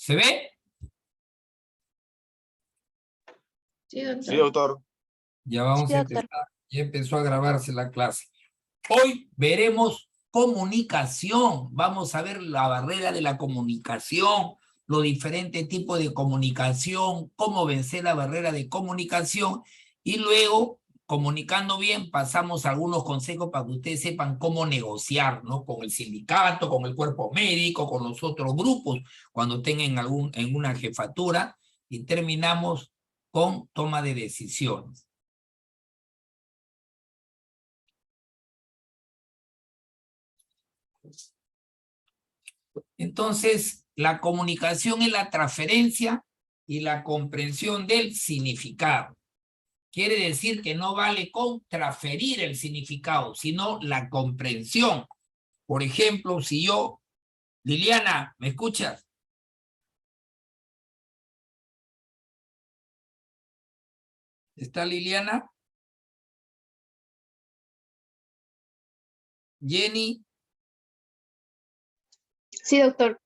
¿Se ve? Sí, doctor. Sí, doctor. Ya vamos Sí, a doctor. empezar. Ya empezó a grabarse la clase. Hoy veremos comunicación. Vamos a ver la barrera de la comunicación, los diferentes tipos de comunicación, cómo vencer la barrera de comunicación y luego, comunicando bien, pasamos a algunos consejos para que ustedes sepan cómo negociar, ¿no? Con el sindicato, con el cuerpo médico, con los otros grupos, cuando tengan en una jefatura, y terminamos con toma de decisiones. Entonces, la comunicación es la transferencia y la comprensión del significado. Quiere decir que no vale con transferir el significado, sino la comprensión. Por ejemplo, si yo, Liliana, ¿me escuchas? ¿Está Liliana? Jenny. Sí, doctor.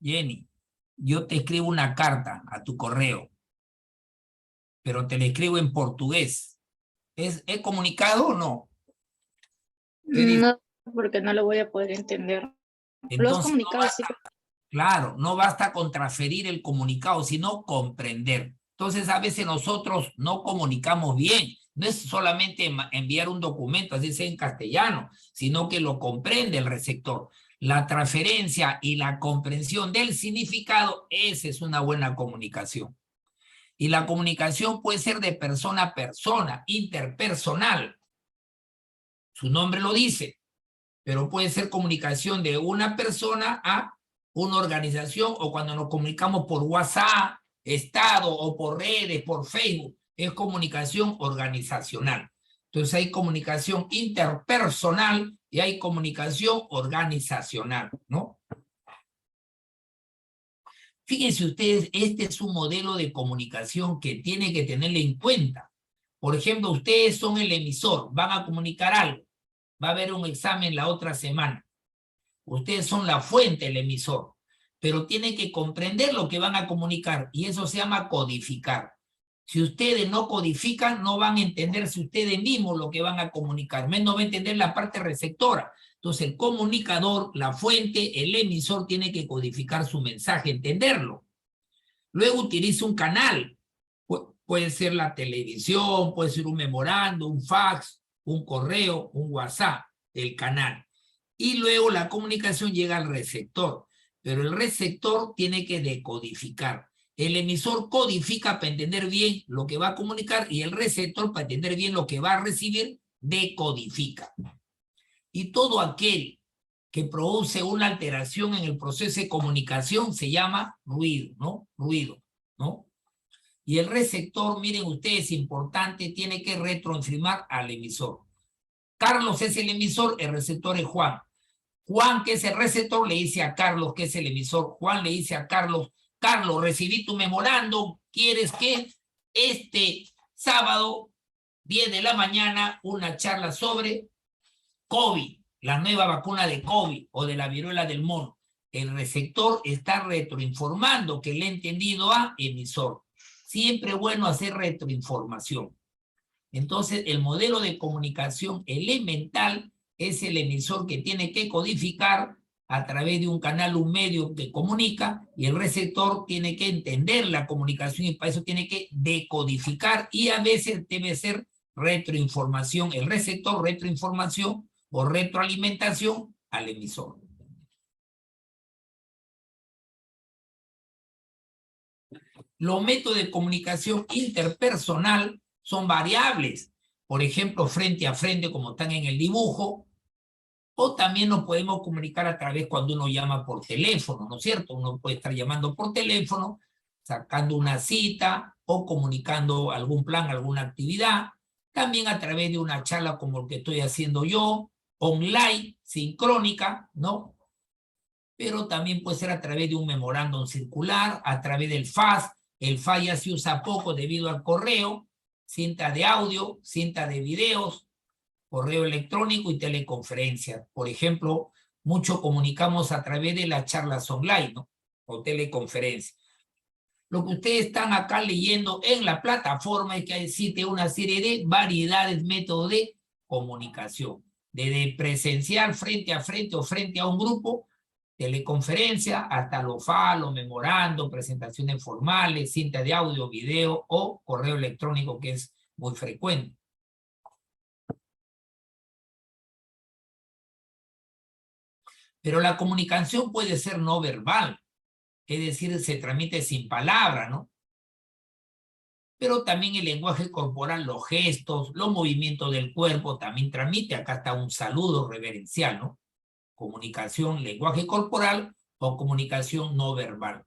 Jenny, yo te escribo una carta a tu correo, pero te la escribo en portugués. ¿He comunicado o no? No, porque no lo voy a poder entender. Lo has Entonces, comunicado, sí. claro, no basta con transferir el comunicado, sino comprender. Entonces, a veces nosotros no comunicamos bien. No es solamente enviar un documento, así sea en castellano, sino que lo comprende el receptor. La transferencia y la comprensión del significado, esa es una buena comunicación. Y la comunicación puede ser de persona a persona, interpersonal. Su nombre lo dice, pero puede ser comunicación de una persona a una organización, o cuando nos comunicamos por WhatsApp, Estado, o por redes, por Facebook, es comunicación organizacional. Entonces hay comunicación interpersonal y hay comunicación organizacional, ¿no? Fíjense ustedes, este es un modelo de comunicación que tiene que tenerle en cuenta. Por ejemplo, ustedes son el emisor, van a comunicar algo, va a haber un examen la otra semana. Ustedes son la fuente, el emisor, pero tienen que comprender lo que van a comunicar y eso se llama codificar. Si ustedes no codifican, no van a entenderse ustedes mismos lo que van a comunicar, menos va a entender la parte receptora. Entonces el comunicador, la fuente, el emisor tiene que codificar su mensaje, entenderlo. Luego utiliza un canal, puede ser la televisión, puede ser un memorando, un fax, un correo, un WhatsApp, el canal. Y luego la comunicación llega al receptor, pero el receptor tiene que decodificar. El emisor codifica para entender bien lo que va a comunicar y el receptor, para entender bien lo que va a recibir, decodifica. Y todo aquel que produce una alteración en el proceso de comunicación se llama ruido, ¿no? Ruido, ¿no? Y el receptor, miren ustedes, importante, tiene que retroinformar al emisor. Carlos es el emisor, el receptor es Juan. Juan, que es el receptor, le dice a Carlos, que es el emisor. Juan le dice a Carlos, Carlos, recibí tu memorando, ¿quieres que este sábado, 10 de la mañana, una charla sobre COVID, la nueva vacuna de COVID o de la viruela del mono? El receptor está retroinformando que le ha entendido a emisor. Siempre es bueno hacer retroinformación. Entonces, el modelo de comunicación elemental es el emisor que tiene que codificar a través de un canal, un medio que comunica, y el receptor tiene que entender la comunicación y para eso tiene que decodificar, y a veces debe ser retroinformación, el receptor, retroinformación o retroalimentación al emisor. Los métodos de comunicación interpersonal son variables. Por ejemplo, frente a frente, como están en el dibujo, o también nos podemos comunicar a través cuando uno llama por teléfono, ¿no es cierto? Uno puede estar llamando por teléfono, sacando una cita o comunicando algún plan, alguna actividad. También a través de una charla como el que estoy haciendo yo, online, sincrónica, ¿no? Pero también puede ser a través de un memorándum circular, a través del fax. El fax ya se usa poco debido al correo, cinta de audio, cinta de videos, correo electrónico y teleconferencias. Por ejemplo, mucho comunicamos a través de las charlas online, ¿no? o teleconferencia. Lo que ustedes están acá leyendo en la plataforma es que existe una serie de variedades, métodos de comunicación. Desde presencial frente a frente o frente a un grupo, teleconferencia, hasta los falos, memorando, presentaciones formales, cinta de audio, video o correo electrónico, que es muy frecuente. Pero la comunicación puede ser no verbal, es decir, se transmite sin palabra, ¿no? Pero también el lenguaje corporal, los gestos, los movimientos del cuerpo también transmite. Acá está un saludo reverencial, ¿no? Comunicación, lenguaje corporal o comunicación no verbal.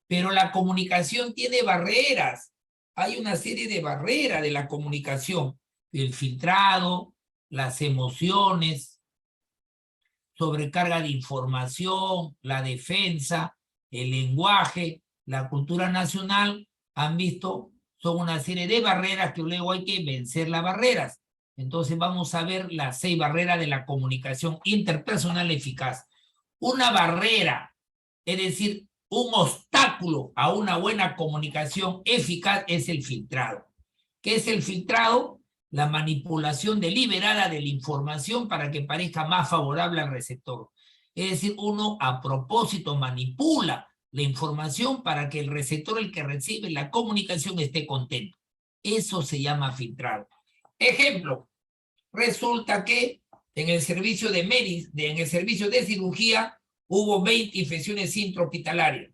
Pero la comunicación tiene barreras. Hay una serie de barreras de la comunicación. El filtrado, las emociones, sobrecarga de información, la defensa, el lenguaje, la cultura nacional, han visto, son una serie de barreras que luego hay que vencer las barreras. Entonces vamos a ver las 6 barreras de la comunicación interpersonal eficaz. Una barrera, es decir, un obstáculo a una buena comunicación eficaz es el filtrado. ¿Qué es el filtrado? La manipulación deliberada de la información para que parezca más favorable al receptor. Es decir, uno a propósito manipula la información para que el receptor, el que recibe la comunicación, esté contento. Eso se llama filtrado. Ejemplo, resulta que en el servicio de cirugía hubo 20 infecciones intrahospitalarias.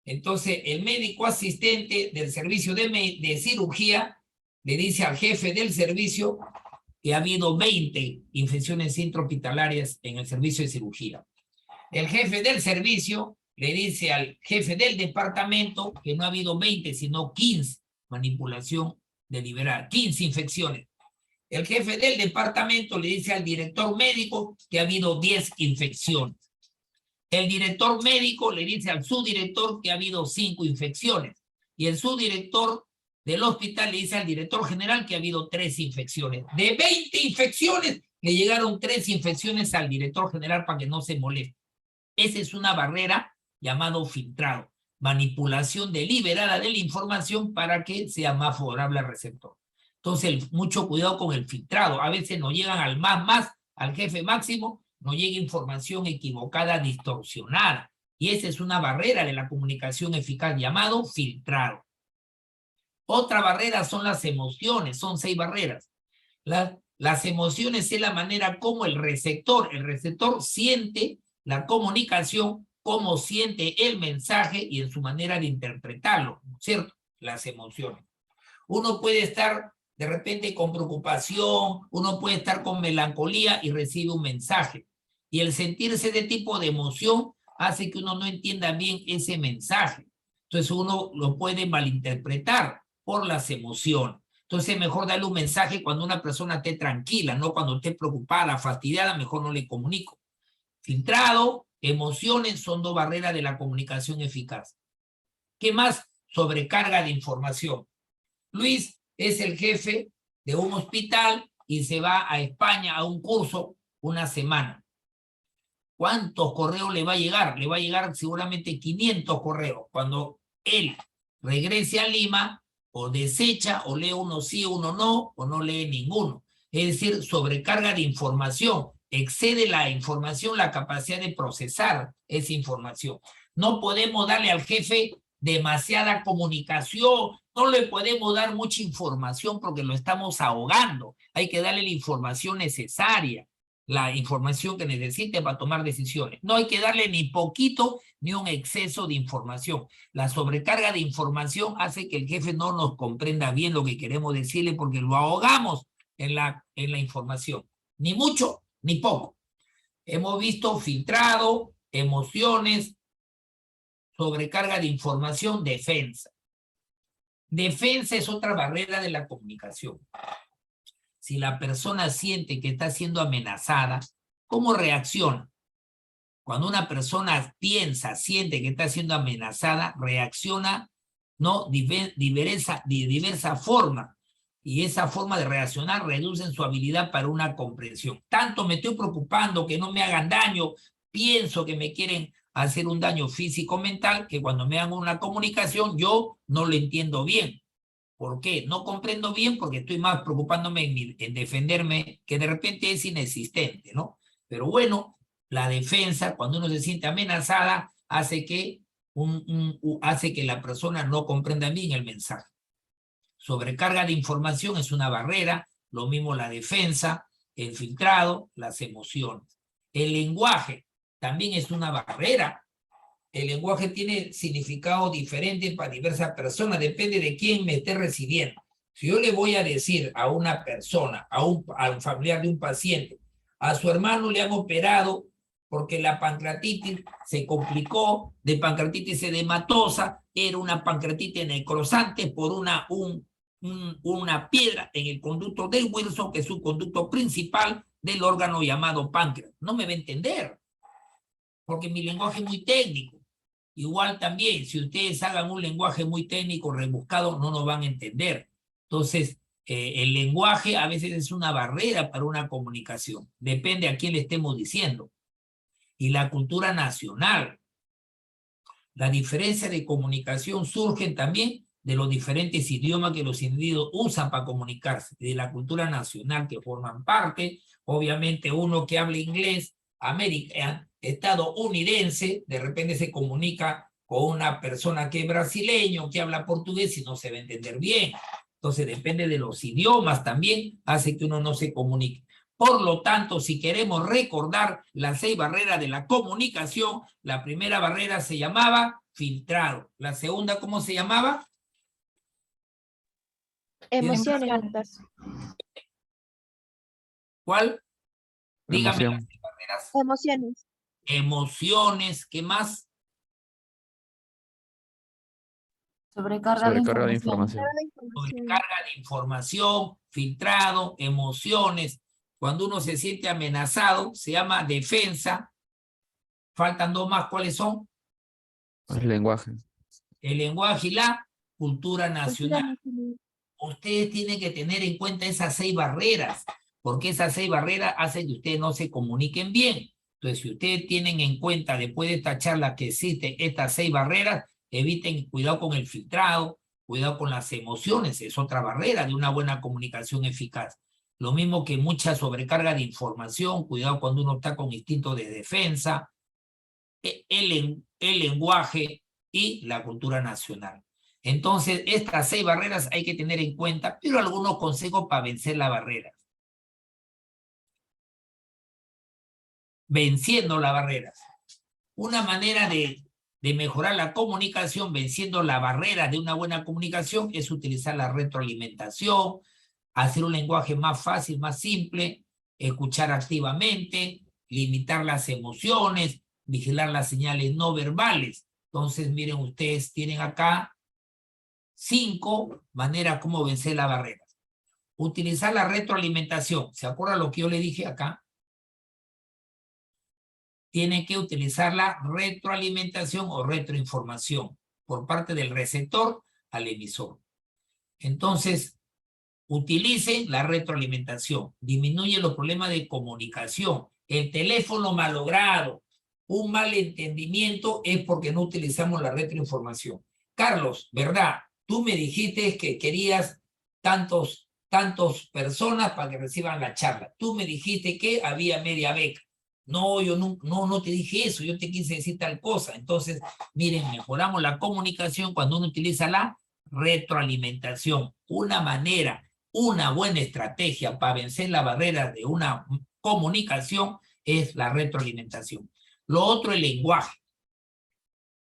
Entonces, el médico asistente del servicio de cirugía le dice al jefe del servicio que ha habido 20 infecciones intrahospitalarias en el servicio de cirugía. El jefe del servicio le dice al jefe del departamento que no ha habido 20, sino 15, manipulación deliberada, 15 infecciones. El jefe del departamento le dice al director médico que ha habido 10 infecciones. El director médico le dice al subdirector que ha habido 5 infecciones. Y el subdirector del hospital le dice al director general que ha habido 3 infecciones. De 20 infecciones, le llegaron 3 infecciones al director general para que no se moleste. Esa es una barrera llamado filtrado. Manipulación deliberada de la información para que sea más favorable al receptor. Entonces, mucho cuidado con el filtrado. A veces nos llegan al al jefe máximo, nos llega información equivocada, distorsionada. Y esa es una barrera de la comunicación eficaz llamado filtrado. Otra barrera son las emociones, son 6 barreras. Las emociones es la manera como el receptor siente la comunicación, cómo siente el mensaje y en su manera de interpretarlo, ¿cierto? Las emociones. Uno puede estar de repente con preocupación, uno puede estar con melancolía y recibe un mensaje. Y el sentirse de tipo de emoción hace que uno no entienda bien ese mensaje. Entonces uno lo puede malinterpretar por las emociones. Entonces es mejor darle un mensaje cuando una persona esté tranquila, no cuando esté preocupada, fastidiada, mejor no le comunico. Filtrado, emociones son 2 barreras de la comunicación eficaz. ¿Qué más? Sobrecarga de información. Luis es el jefe de un hospital y se va a España a un curso una semana. ¿Cuántos correos le va a llegar? Le va a llegar seguramente 500 correos. Cuando él regrese a Lima, o desecha, o lee uno sí, uno no, o no lee ninguno. Es decir, sobrecarga de información. Excede la información la capacidad de procesar esa información. No podemos darle al jefe demasiada comunicación, no le podemos dar mucha información porque lo estamos ahogando. Hay que darle la información necesaria, la información que necesite para tomar decisiones. No hay que darle ni poquito ni un exceso de información. La sobrecarga de información hace que el jefe no nos comprenda bien lo que queremos decirle porque lo ahogamos en la información. Ni mucho ni poco. Hemos visto filtrado, emociones, sobrecarga de información, defensa. Defensa es otra barrera de la comunicación. Si la persona siente que está siendo amenazada, ¿cómo reacciona? Cuando una persona piensa, siente que está siendo amenazada, reacciona, ¿no? de diversa forma. Y esa forma de reaccionar reduce su habilidad para una comprensión. Tanto me estoy preocupando que no me hagan daño, pienso que me quieren hacer un daño físico mental, que cuando me hagan una comunicación yo no lo entiendo bien. ¿Por qué? No comprendo bien porque estoy más preocupándome en defenderme, que de repente es inexistente, ¿no? Pero bueno, la defensa, cuando uno se siente amenazada, hace que, hace que la persona no comprenda bien el mensaje. Sobrecarga de información es una barrera, lo mismo la defensa, el filtrado, las emociones. El lenguaje también es una barrera. El lenguaje tiene significado diferente para diversas personas, depende de quién me esté recibiendo. Si yo le voy a decir a una persona, a un familiar de un paciente, a su hermano le han operado porque la pancreatitis se complicó, de pancreatitis edematosa, era una pancreatitis necrosante por una piedra en el conducto del Wilson, que es su conducto principal del órgano llamado páncreas. No me va a entender, porque mi lenguaje es muy técnico. Igual también, si ustedes hagan un lenguaje muy técnico, rebuscado, no nos van a entender. Entonces, el lenguaje a veces es una barrera para una comunicación. Depende a quién le estemos diciendo. Y la cultura nacional. La diferencia de comunicación surge también de los diferentes idiomas que los individuos usan para comunicarse, de la cultura nacional que forman parte. Obviamente uno que habla inglés, estadounidense, de repente se comunica con una persona que es brasileño, que habla portugués y no se va a entender bien. Entonces depende de los idiomas también, hace que uno no se comunique. Por lo tanto, si queremos recordar las 6 barreras de la comunicación, la primera barrera se llamaba filtrado. La segunda, ¿cómo se llamaba? Emociones. ¿Cuál? Dígame Emoción. las 6 barreras. Emociones. Emociones, ¿qué más? Sobrecarga Sobrecarga de de información. información. Sobrecarga de información, filtrado, emociones. Cuando uno se siente amenazado, se llama defensa. Faltan 2 más, ¿cuáles son? El lenguaje. El lenguaje y la cultura nacional. Ustedes tienen que tener en cuenta esas 6 barreras, porque esas 6 barreras hacen que ustedes no se comuniquen bien. Entonces, si ustedes tienen en cuenta después de esta charla que existen estas 6 barreras, eviten, cuidado con el filtrado, cuidado con las emociones, es otra barrera de una buena comunicación eficaz. Lo mismo que mucha sobrecarga de información, cuidado cuando uno está con instinto de defensa, el lenguaje y la cultura nacional. Entonces, estas 6 barreras hay que tener en cuenta, pero algunos consejos para vencer las barreras. Venciendo las barreras. Una manera de mejorar la comunicación, venciendo la barrera de una buena comunicación, es utilizar la retroalimentación, hacer un lenguaje más fácil, más simple, escuchar activamente, limitar las emociones, vigilar las señales no verbales. Entonces, miren, ustedes tienen acá 5 maneras como vencer la barrera. Utilizar la retroalimentación. ¿Se acuerdan lo que yo le dije acá? Tienen que utilizar la retroalimentación o retroinformación por parte del receptor al emisor. Entonces, utilicen la retroalimentación. Disminuye los problemas de comunicación. El teléfono malogrado, un malentendimiento es porque no utilizamos la retroinformación. Carlos, ¿verdad? Tú me dijiste que querías tantos personas para que reciban la charla. Tú me dijiste que había media beca. No, yo no te dije eso, yo te quise decir tal cosa. Entonces, miren, mejoramos la comunicación cuando uno utiliza la retroalimentación. Una manera, una buena estrategia para vencer la barrera de una comunicación es la retroalimentación. Lo otro, el lenguaje.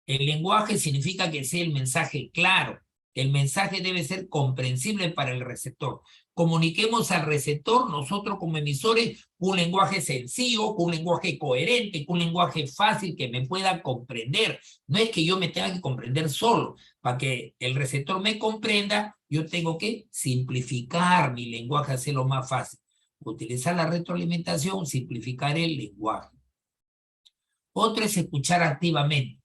El lenguaje significa que sea el mensaje claro. El mensaje debe ser comprensible para el receptor. Comuniquemos al receptor, nosotros como emisores, un lenguaje sencillo, un lenguaje coherente, un lenguaje fácil que me pueda comprender. No es que yo me tenga que comprender solo. Para que el receptor me comprenda, yo tengo que simplificar mi lenguaje, hacerlo más fácil. Utilizar la retroalimentación, simplificar el lenguaje. Otro es escuchar activamente.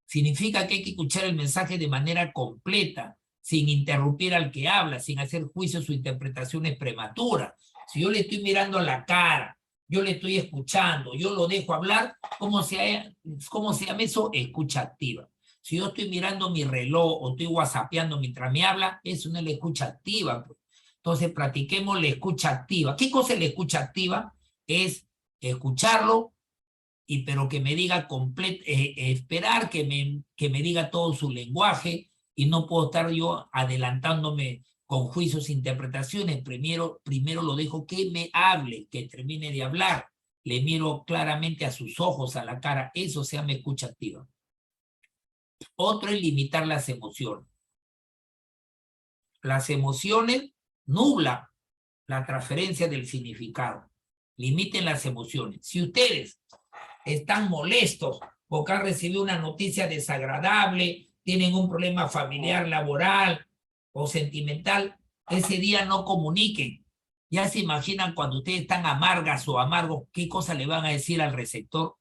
Significa que hay que escuchar el mensaje de manera completa, sin interrumpir al que habla, sin hacer juicios o interpretaciones prematuras. Si yo le estoy mirando la cara, yo le estoy escuchando, yo lo dejo hablar, ¿cómo se llama eso? Escucha activa. Si yo estoy mirando mi reloj o estoy whatsappeando mientras me habla, eso no es la escucha activa. Pues. Entonces, practiquemos la escucha activa. ¿Qué cosa es la escucha activa? Es escucharlo, pero que me diga esperar que me diga todo su lenguaje, y no puedo estar yo adelantándome con juicios e interpretaciones. Primero lo dejo que me hable, que termine de hablar. Le miro claramente a sus ojos, a la cara. Eso se llama escucha activa. Otro es limitar las emociones. Las emociones nublan la transferencia del significado. Limiten las emociones. Si ustedes están molestos porque han recibido una noticia desagradable, tienen un problema familiar, laboral o sentimental, ese día no comuniquen. Ya se imaginan cuando ustedes están amargas o amargos, qué cosa le van a decir al receptor.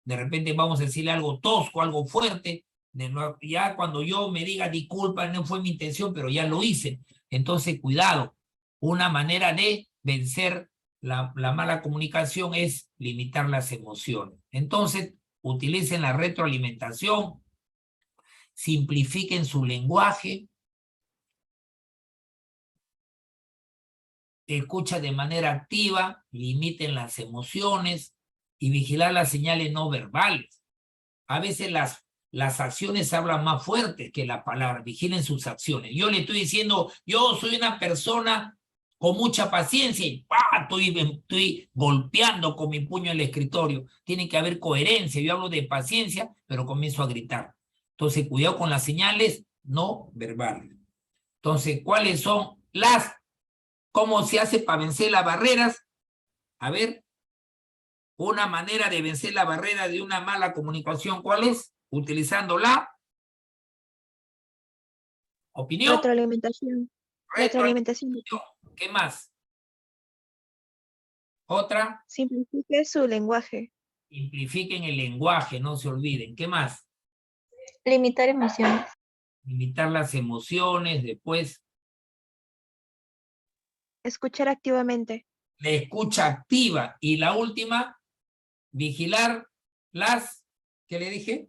De repente vamos a decirle algo tosco, algo fuerte. Ya cuando yo me diga disculpa, no fue mi intención, pero ya lo hice. Entonces, cuidado. Una manera de vencer la mala comunicación es limitar las emociones. Entonces, utilicen la retroalimentación, simplifiquen su lenguaje, escucha de manera activa, limiten las emociones y vigilar las señales no verbales. A veces las acciones hablan más fuerte que la palabra. Vigilen sus acciones. Yo le estoy diciendo, yo soy una persona con mucha paciencia y estoy golpeando con mi puño en el escritorio. Tiene que haber coherencia. Yo hablo de paciencia, pero comienzo a gritar. Entonces, cuidado con las señales no verbales. Entonces, ¿cuáles son cómo se hace para vencer las barreras? A ver, una manera de vencer la barrera de una mala comunicación, ¿cuál es? Utilizando la opinión. Retroalimentación. Retroalimentación. ¿Qué más? Otra. Simplifique su lenguaje. Simplifiquen el lenguaje, no se olviden. ¿Qué más? Limitar emociones. Limitar las emociones. Después, Escuchar activamente. la escucha activa. Y la última, vigilar ¿qué le dije?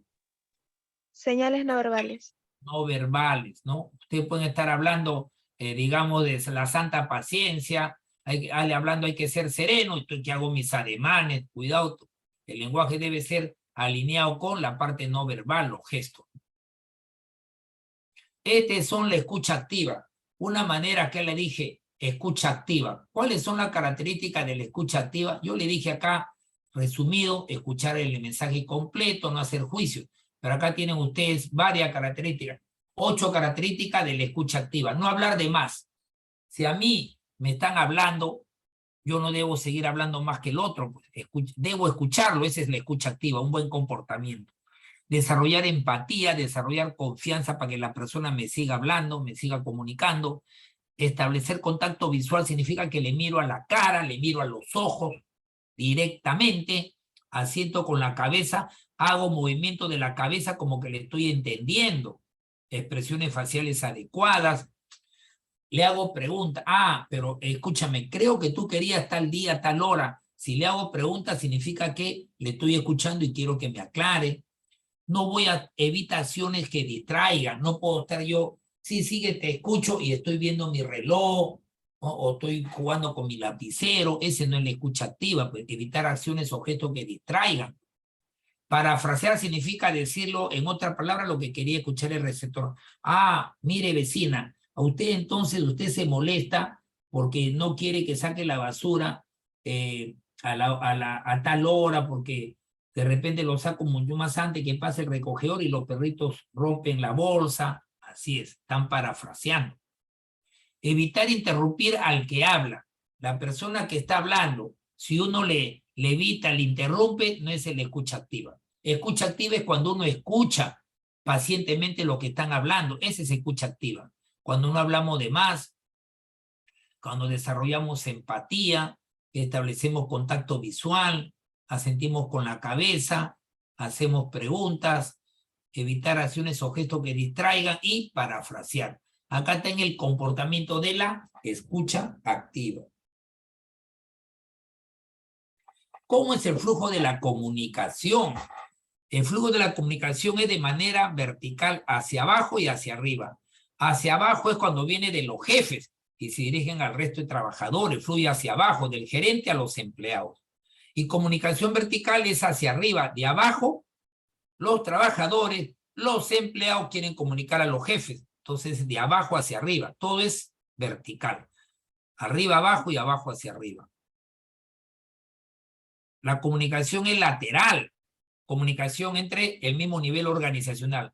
Señales no verbales. No verbales, ¿no? Ustedes pueden estar hablando, digamos, de la santa paciencia, hablando hay que ser sereno, estoy que hago mis ademanes, cuidado, el lenguaje debe ser alineado con la parte no verbal, los gestos. Son la escucha activa, una manera que le dije, escucha activa. ¿Cuáles son las características de la escucha activa? Yo le dije acá, resumido, escuchar el mensaje completo, no hacer juicio. Pero acá tienen ustedes varias características, 8 características de la escucha activa. No hablar de más. Si a mí me están hablando, yo no debo seguir hablando más que el otro. Debo escucharlo, esa es la escucha activa, un buen comportamiento. Desarrollar empatía, desarrollar confianza para que la persona me siga hablando, me siga comunicando. Establecer contacto visual significa que le miro a la cara, le miro a los ojos directamente, asiento con la cabeza, hago movimiento de la cabeza como que le estoy entendiendo, expresiones faciales adecuadas, le hago preguntas, pero escúchame, creo que tú querías tal día, tal hora. Si le hago preguntas significa que le estoy escuchando y quiero que me aclare. No voy a evitaciones que distraigan, no puedo estar yo, sí, sigue, te escucho y estoy viendo mi reloj, o estoy jugando con mi lapicero. Ese no es la escucha activa, pues evitar acciones, objetos que distraigan. Parafrasear significa decirlo en otra palabra lo que quería escuchar el receptor. Mire vecina, a usted entonces usted se molesta porque no quiere que saque la basura a tal hora, porque de repente lo saco mucho más antes que pase el recogedor y los perritos rompen la bolsa. Así es, están parafraseando. Evitar interrumpir al que habla. La persona que está hablando, si uno le evita, le interrumpe, no es la escucha activa. Escucha activa es cuando uno escucha pacientemente lo que están hablando. Esa es escucha activa. Cuando no hablamos de más, cuando desarrollamos empatía, establecemos contacto visual, asentimos con la cabeza, hacemos preguntas, evitar acciones o gestos que distraigan y parafrasear. Acá está en el comportamiento de la escucha activa. ¿Cómo es el flujo de la comunicación? El flujo de la comunicación es de manera vertical hacia abajo y hacia arriba. Hacia abajo es cuando viene de los jefes y se dirigen al resto de trabajadores. Fluye hacia abajo, del gerente a los empleados. Y comunicación vertical es hacia arriba, de abajo, los trabajadores, los empleados quieren comunicar a los jefes. Entonces, de abajo hacia arriba. Todo es vertical. Arriba, abajo y abajo hacia arriba. La comunicación es lateral. Comunicación entre el mismo nivel organizacional.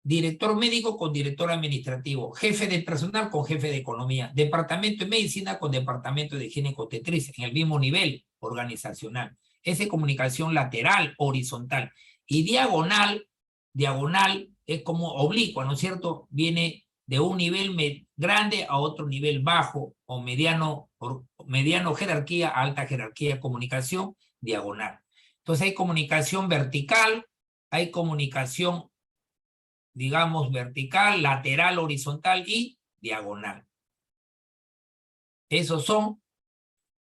Director médico con director administrativo. Jefe de personal con jefe de economía. Departamento de medicina con departamento de ginecotetriz. En el mismo nivel organizacional. Esa es comunicación lateral, horizontal. Y diagonal es como oblicua, ¿no es cierto? Viene de un nivel grande a otro nivel bajo o mediano jerarquía, alta jerarquía, comunicación diagonal. Entonces hay comunicación vertical, hay comunicación, digamos, vertical, lateral, horizontal y diagonal. Esos son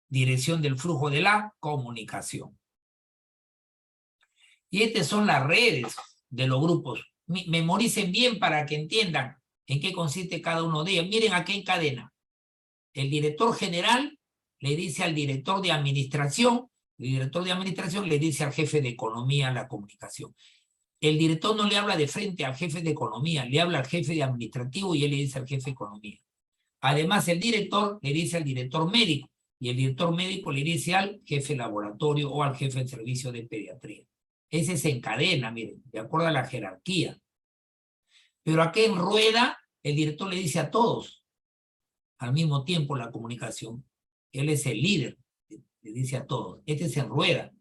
dirección del flujo de la comunicación. Y estas son las redes de los grupos. Memoricen bien para que entiendan en qué consiste cada uno de ellos. Miren aquí en cadena. El director general le dice al director de administración, el director de administración le dice al jefe de economía la comunicación. El director no le habla de frente al jefe de economía, le habla al jefe de administrativo y él le dice al jefe de economía. Además, el director le dice al director médico y el director médico le dice al jefe de laboratorio o al jefe de servicio de pediatría. Ese se encadena, miren, de acuerdo a la jerarquía. Pero aquí en rueda, el director le dice a todos, al mismo tiempo la comunicación. Él es el líder, le dice a todos. Este se enrueda,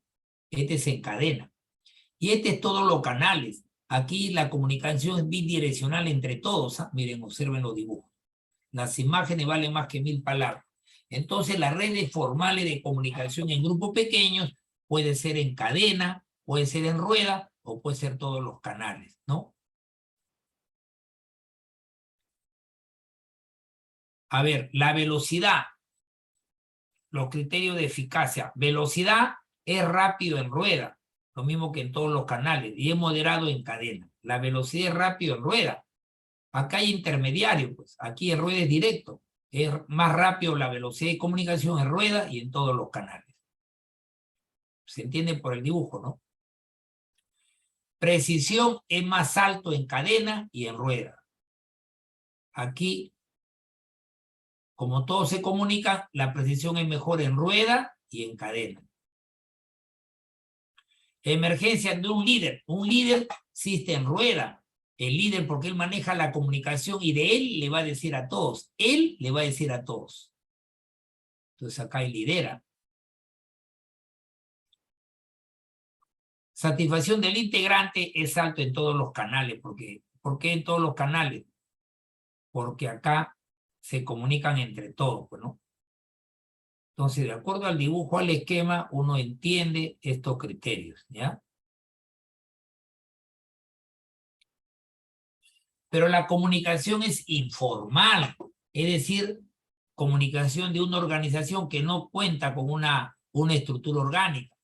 este se encadena. Y este es todos los canales. Aquí la comunicación es bidireccional entre todos. ¿Ah? Miren, observen los dibujos. Las imágenes valen más que 1000 palabras. Entonces, las redes formales de comunicación en grupos pequeños puede ser en cadena, puede ser en rueda o puede ser todos los canales, ¿no? A ver, la velocidad, los criterios de eficacia. Velocidad es rápido en rueda, lo mismo que en todos los canales, y es moderado en cadena. La velocidad es rápido en rueda. Acá hay intermediario, pues. Aquí en rueda es directo. Es más rápido la velocidad de comunicación en rueda y en todos los canales. Se entiende por el dibujo, ¿no? Precisión es más alto en cadena y en rueda. Aquí, como todo se comunica, la precisión es mejor en rueda y en cadena. Emergencia de un líder. Un líder existe en rueda. El líder porque él maneja la comunicación y de él le va a decir a todos. Él le va a decir a todos. Entonces acá él lidera. Satisfacción del integrante es alto en todos los canales. ¿Por qué en todos los canales? Porque acá se comunican entre todos, ¿no? Entonces, de acuerdo al dibujo, al esquema, uno entiende estos criterios, ¿ya? Pero la comunicación es informal, es decir, comunicación de una organización que no cuenta con una estructura orgánica.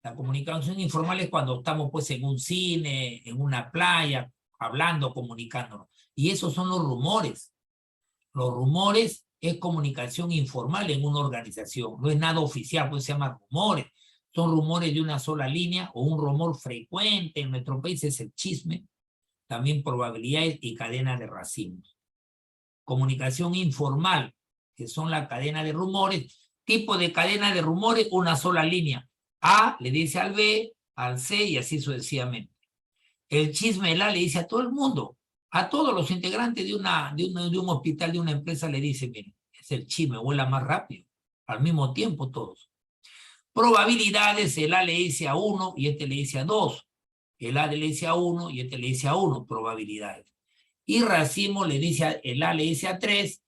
La comunicación informal es cuando estamos pues en un cine, en una playa, hablando, comunicándonos. Y esos son los rumores. Los rumores es comunicación informal en una organización. No es nada oficial, pues se llama rumores. Son rumores de una sola línea o un rumor frecuente. En nuestro país es el chisme. También probabilidades y cadena de racimos. Comunicación informal, que son la cadena de rumores. Tipo de cadena de rumores, una sola línea. A le dice al B, al C y así sucesivamente. El chisme del A le dice a todo el mundo, a todos los integrantes de un hospital, de una empresa, le dice, miren, es el chisme, vuela más rápido, al mismo tiempo todos. Probabilidades, el A le dice a 1 y este le dice a 2. El A le dice a 1 y este le dice a 1, probabilidades. Y racimo le dice el A le dice a 3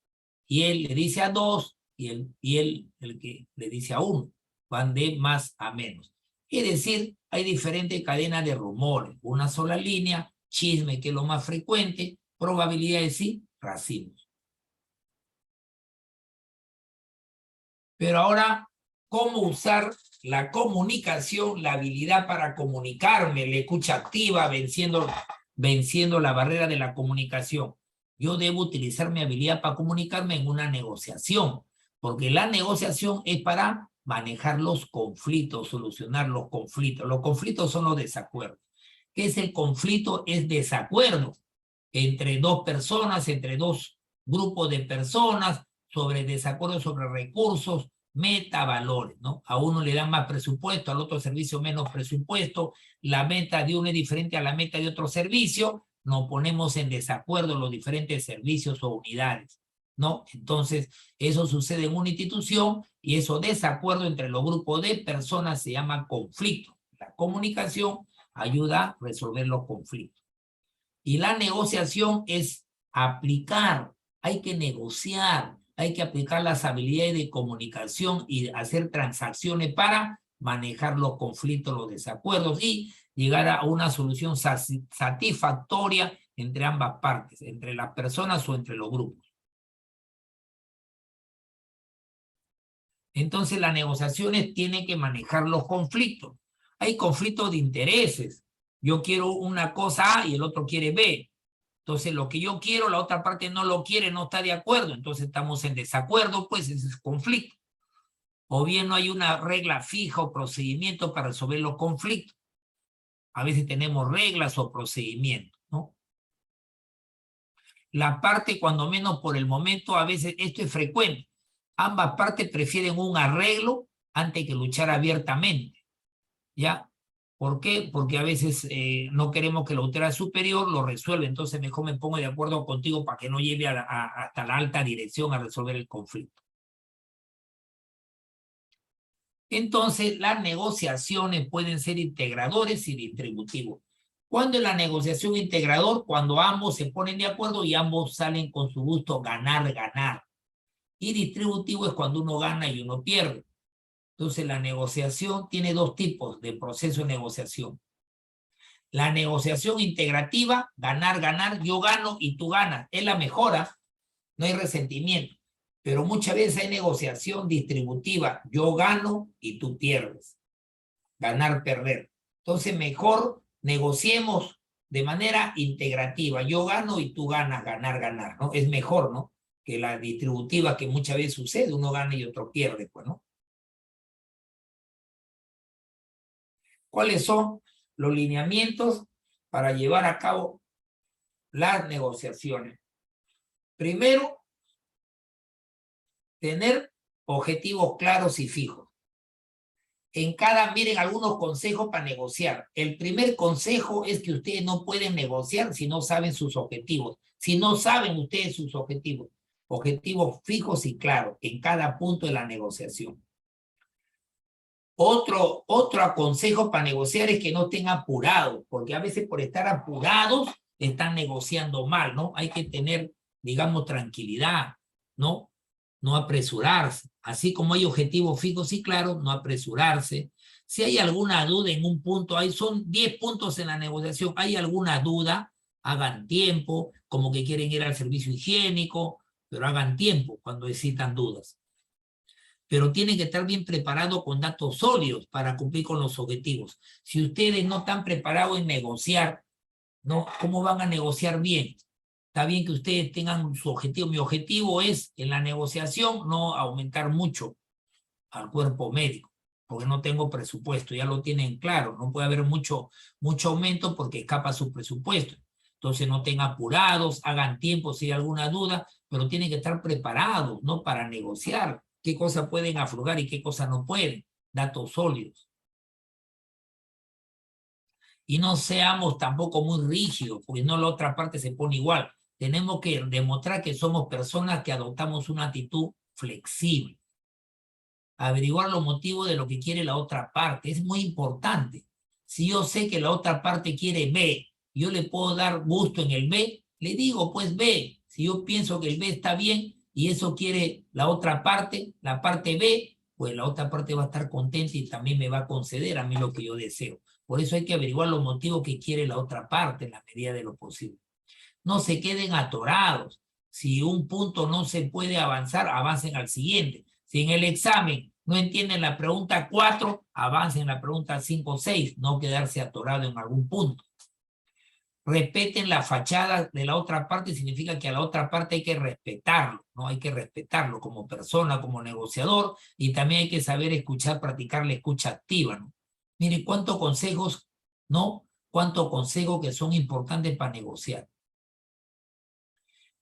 y él le dice a 2 y él el que le dice a 1. Van de más a menos. Es decir, hay diferentes cadenas de rumores. Una sola línea, chisme que es lo más frecuente, probabilidades y racimos. Pero ahora cómo usar la comunicación, la habilidad para comunicarme, la escucha activa, venciendo la barrera de la comunicación. Yo debo utilizar mi habilidad para comunicarme en una negociación, porque la negociación es para manejar los conflictos, solucionar los conflictos. Los conflictos son los desacuerdos. ¿Qué es el conflicto? Es desacuerdo entre dos personas, entre dos grupos de personas, sobre desacuerdo sobre recursos, meta, valores, ¿no? A uno le dan más presupuesto, al otro servicio menos presupuesto, la meta de uno es diferente a la meta de otro servicio, nos ponemos en desacuerdo los diferentes servicios o unidades, ¿no? Entonces, eso sucede en una institución y eso desacuerdo entre los grupos de personas se llama conflicto. La comunicación ayuda a resolver los conflictos. Y la negociación es aplicar, hay que negociar, hay que aplicar las habilidades de comunicación y hacer transacciones para manejar los conflictos, los desacuerdos y llegar a una solución satisfactoria entre ambas partes, entre las personas o entre los grupos. Entonces las negociaciones tienen que manejar los conflictos. Hay conflictos de intereses. Yo quiero una cosa A y el otro quiere B. Entonces lo que yo quiero, la otra parte no lo quiere, no está de acuerdo. Entonces estamos en desacuerdo, pues ese es conflicto. O bien no hay una regla fija o procedimiento para resolver los conflictos. A veces tenemos reglas o procedimientos, ¿no? La parte, cuando menos por el momento, a veces esto es frecuente. Ambas partes prefieren un arreglo antes que luchar abiertamente, ¿ya? ¿Por qué? Porque a veces no queremos que la autoridad superior lo resuelva, entonces mejor me pongo de acuerdo contigo para que no lleve hasta la alta dirección a resolver el conflicto. Entonces, las negociaciones pueden ser integradores y distributivos. ¿Cuándo es la negociación integrador? Cuando ambos se ponen de acuerdo y ambos salen con su gusto ganar, ganar. Y distributivo es cuando uno gana y uno pierde. Entonces, la negociación tiene dos tipos de proceso de negociación. La negociación integrativa, ganar, ganar, yo gano y tú ganas. Es la mejora, no hay resentimiento. Pero muchas veces hay negociación distributiva, yo gano y tú pierdes. Ganar, perder. Entonces, mejor negociemos de manera integrativa. Yo gano y tú ganas, ganar, ganar, ¿no? Es mejor, ¿no? Que la distributiva que muchas veces sucede, uno gana y otro pierde, pues, ¿no? ¿Cuáles son los lineamientos para llevar a cabo las negociaciones? Primero, tener objetivos claros y fijos. Miren algunos consejos para negociar. El primer consejo es que ustedes no pueden negociar si no saben sus objetivos. Si no saben ustedes sus objetivos. Objetivos fijos y claros en cada punto de la negociación. Otro consejo para negociar es que no estén apurados, porque a veces por estar apurados están negociando mal, ¿no? Hay que tener, digamos, tranquilidad, ¿no? No apresurarse. Así como hay objetivos fijos y claros, no apresurarse. Si hay alguna duda en un punto, son 10 puntos en la negociación, hay alguna duda, hagan tiempo, como que quieren ir al servicio higiénico, pero hagan tiempo cuando excitan dudas. Pero tienen que estar bien preparados con datos sólidos para cumplir con los objetivos. Si ustedes no están preparados en negociar, ¿no? ¿Cómo van a negociar bien? Está bien que ustedes tengan su objetivo. Mi objetivo es, en la negociación, no aumentar mucho al cuerpo médico, porque no tengo presupuesto, ya lo tienen claro. No puede haber mucho aumento porque escapa su presupuesto. Entonces no estén apurados, hagan tiempo si hay alguna duda, pero tienen que estar preparados, ¿no? Para negociar qué cosas pueden aflojar y qué cosas no pueden. Datos sólidos. Y no seamos tampoco muy rígidos, porque no la otra parte se pone igual. Tenemos que demostrar que somos personas que adoptamos una actitud flexible. Averiguar los motivos de lo que quiere la otra parte. Es muy importante. Si yo sé que la otra parte quiere B, yo le puedo dar gusto en el B, le digo pues B. Si yo pienso que el B está bien y eso quiere la otra parte, la parte B, pues la otra parte va a estar contenta y también me va a conceder a mí lo que yo deseo. Por eso hay que averiguar los motivos que quiere la otra parte en la medida de lo posible. No se queden atorados. Si un punto no se puede avanzar, avancen al siguiente. Si en el examen No entienden la pregunta 4, avancen en la pregunta 5 o 6, no quedarse atorado en algún punto. Respeten la fachada de la otra parte, significa que a la otra parte hay que respetarlo, ¿no? Hay que respetarlo como persona, como negociador, y también hay que saber escuchar, practicar la escucha activa, ¿no? Miren cuántos consejos, ¿no? Cuántos consejos que son importantes para negociar.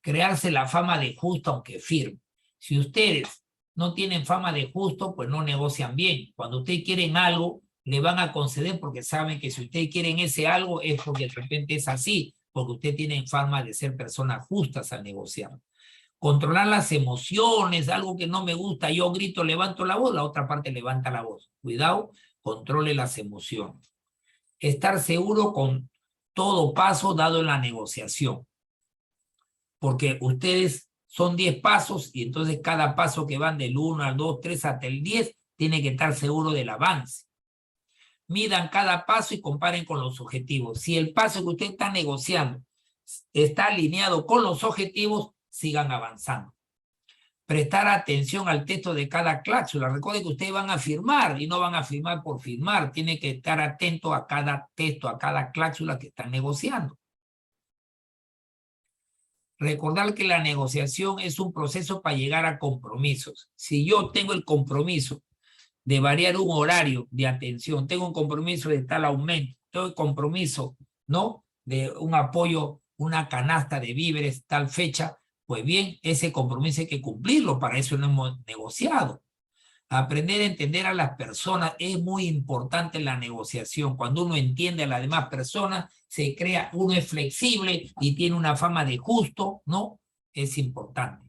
Crearse la fama de justo aunque firme. Si ustedes no tienen fama de justo, pues no negocian bien. Cuando ustedes quieren algo, le van a conceder porque saben que si ustedes quieren ese algo es porque de repente es así, porque ustedes tienen fama de ser personas justas al negociar. Controlar las emociones, algo que no me gusta, yo grito, levanto la voz, la otra parte levanta la voz. Cuidado, controle las emociones. Estar seguro con todo paso dado en la negociación. Porque ustedes son 10 pasos y entonces cada paso que van del 1 al 2, 3 hasta el 10 tiene que estar seguro del avance. Midan cada paso y comparen con los objetivos. Si el paso que usted está negociando está alineado con los objetivos, sigan avanzando. Prestar atención al texto de cada cláusula. Recuerden que ustedes van a firmar y no van a firmar por firmar. Tienen que estar atentos a cada texto, a cada cláusula que están negociando. Recordar que la negociación es un proceso para llegar a compromisos. Si yo tengo el compromiso de variar un horario de atención, tengo un compromiso de tal aumento, tengo el compromiso, ¿no?, de un apoyo, una canasta de víveres, tal fecha, pues bien, ese compromiso hay que cumplirlo, para eso no hemos negociado. Aprender a entender a las personas es muy importante en la negociación. Cuando uno entiende a las demás personas, se crea, uno es flexible y tiene una fama de justo, ¿no? Es importante.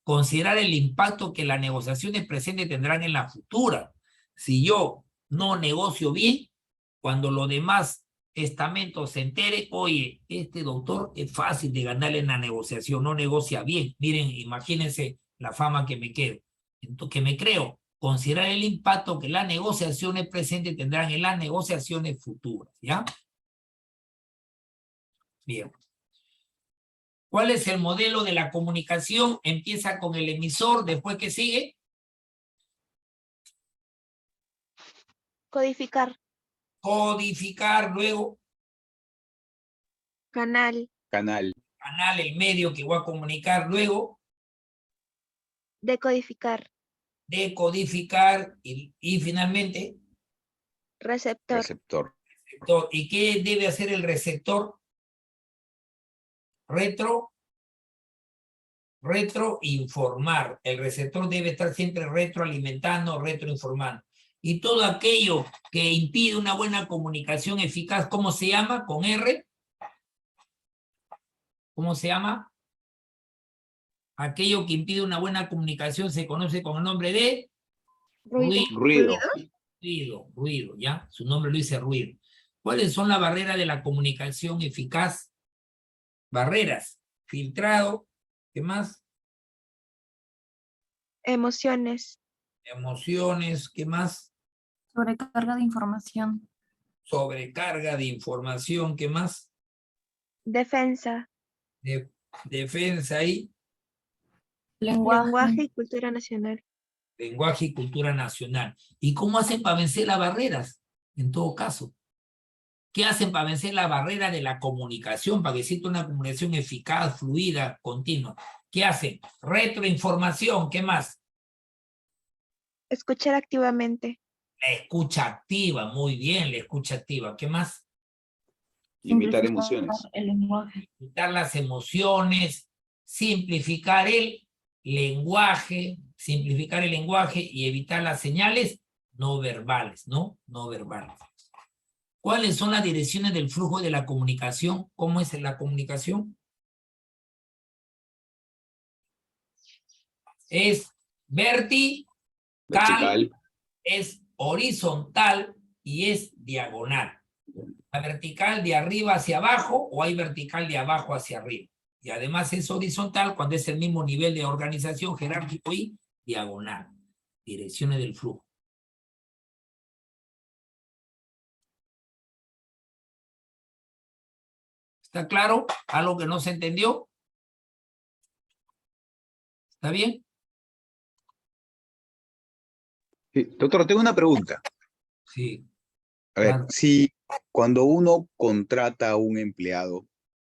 Considerar el impacto que las negociaciones presentes tendrán en la futura. Si yo no negocio bien, cuando los demás estamentos se enteren, oye, este doctor es fácil de ganarle en la negociación, no negocia bien. Miren, imagínense la fama que me quedo, que me creo. Considerar el impacto que las negociaciones presentes tendrán en las negociaciones futuras, ¿ya? Bien. ¿Cuál es el modelo de la comunicación? Empieza con el emisor, después ¿qué sigue? Codificar. Codificar, luego Canal. Canal. canal, el medio que voy a comunicar, luego Decodificar. decodificar y finalmente Receptor. Receptor. receptor. ¿Y qué debe hacer el receptor? Retroinformar. El receptor debe estar siempre retroalimentando, retroinformando. Y todo aquello que impide una buena comunicación eficaz, ¿cómo se llama? Con R. ¿Cómo se llama? Aquello que impide una buena comunicación se conoce con el nombre de Ruido. ruido, ¿ya? Su nombre lo dice ruido. ¿Cuáles son las barreras de la comunicación eficaz? Barreras. Filtrado. ¿Qué más? Emociones. Emociones. ¿Qué más? Sobrecarga de información. Sobrecarga de información. ¿Qué más? Defensa. Defensa y Lenguaje y cultura nacional. lenguaje y cultura nacional. ¿Y cómo hacen para vencer las barreras? En todo caso, ¿qué hacen para vencer la barrera de la comunicación? Para que exista una comunicación eficaz, fluida, continua. ¿Qué hacen? Retroinformación. ¿Qué más? Escuchar activamente. La escucha activa. Muy bien, la escucha activa. ¿Qué más? Imitar Simplificar emociones. el lenguaje. Simplificar las emociones, simplificar el lenguaje, y evitar las señales no verbales, ¿no? No verbales. ¿Cuáles son las direcciones del flujo de la comunicación? ¿Cómo es la comunicación? Es vertical, es horizontal y es diagonal. ¿La vertical de arriba hacia abajo o hay vertical de abajo hacia arriba? Y además es horizontal cuando es el mismo nivel de organización jerárquico y diagonal. Direcciones del flujo. ¿Está claro? ¿Algo que no se entendió? ¿Está bien? Sí, doctor, tengo una pregunta. Sí, A ver, claro. si cuando uno contrata a un empleado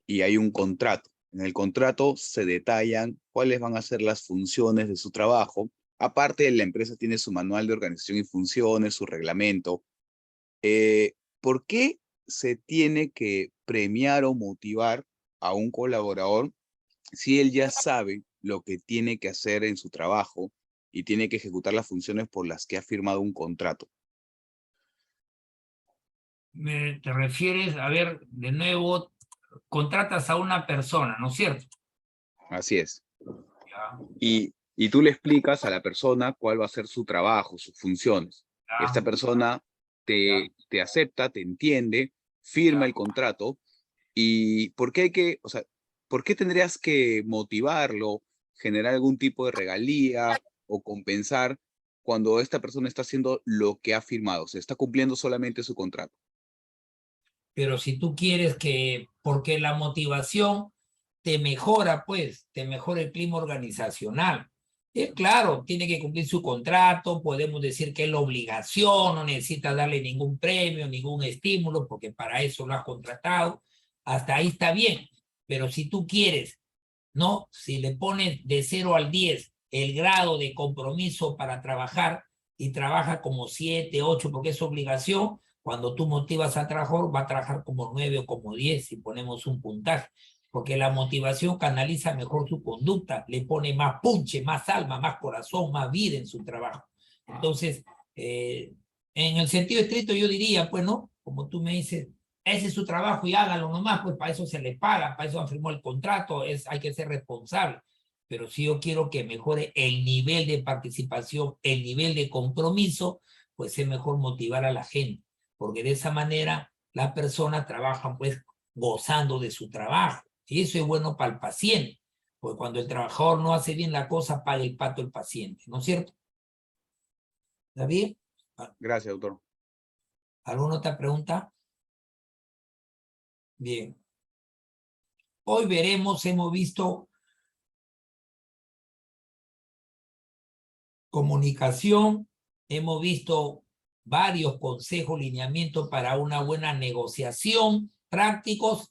y hay un contrato, en el contrato se detallan cuáles van a ser las funciones de su trabajo. Aparte, la empresa tiene su manual de organización y funciones, su reglamento. ¿Por qué se tiene que premiar o motivar a un colaborador si él ya sabe lo que tiene que hacer en su trabajo y tiene que ejecutar las funciones por las que ha firmado un contrato? Te refieres, a ver, de nuevo, contratas a una persona, ¿no es cierto? Así es. Ya, Y tú le explicas a la persona cuál va a ser su trabajo, sus funciones. Esta ya, persona ya, te acepta, te entiende, firma ya. el contrato. ¿Y por qué hay que, o sea, por qué tendrías que motivarlo, generar algún tipo de regalía o compensar cuando esta persona está haciendo lo que ha firmado? O sea, está cumpliendo solamente su contrato. Pero si tú quieres que, porque la motivación te mejora, pues, te mejora el clima organizacional. Claro, tiene que cumplir su contrato, podemos decir que es la obligación, no necesita darle ningún premio, ningún estímulo, porque para eso lo has contratado. Hasta ahí está bien. Pero si tú quieres, ¿no? Si le pones de 0 al 10 el grado de compromiso para trabajar y trabaja como 7, 8, porque es obligación, cuando tú motivas al trabajador va a trabajar como 9 o como 10 si ponemos un puntaje, porque la motivación canaliza mejor su conducta, le pone más punche, más alma, más corazón, más vida en su trabajo. Entonces, en el sentido estricto yo diría, pues no, como tú me dices, ese es su trabajo y hágalo nomás, pues para eso se le paga, para eso firmó el contrato, hay que ser responsable. Pero si yo quiero que mejore el nivel de participación, el nivel de compromiso, pues es mejor motivar a la gente, porque de esa manera las personas trabajan pues gozando de su trabajo. Y eso es bueno para el paciente, porque cuando el trabajador no hace bien la cosa, paga el pato el paciente, ¿no es cierto? ¿Está bien? Gracias, doctor. ¿Alguna otra pregunta? Bien. Hoy veremos, hemos visto comunicación, hemos visto varios consejos, lineamientos para una buena negociación, prácticos.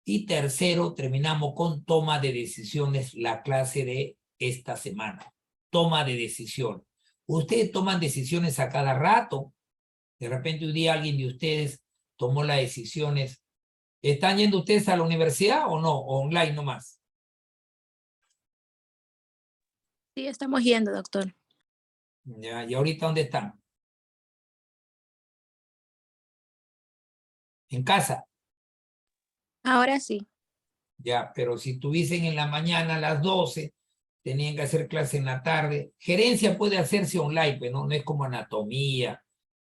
Y tercero, terminamos con toma de decisiones, la clase de esta semana. Toma de decisiones. Ustedes toman decisiones a cada rato. De repente un día alguien de ustedes tomó las decisiones. ¿Están yendo ustedes a la universidad o no? ¿O online nomás? Sí, estamos yendo, doctor. Ya, ¿y ahorita dónde están? ¿En casa? Ahora sí. Ya, pero si tuviesen en la mañana a las 12, tenían que hacer clase en la tarde. Gerencia puede hacerse online, pero no es como anatomía,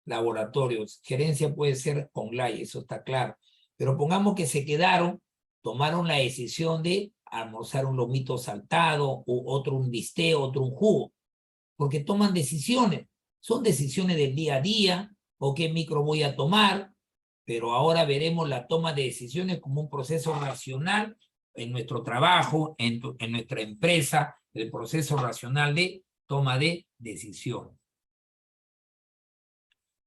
laboratorios. Gerencia puede ser online, eso está claro. Pero pongamos que se quedaron, tomaron la decisión de almorzar un lomito saltado, o otro un bistec, otro un jugo, porque toman decisiones. Son decisiones del día a día, o qué micro voy a tomar, pero ahora veremos la toma de decisiones como un proceso racional en nuestro trabajo, en nuestra empresa, el proceso racional de toma de decisiones.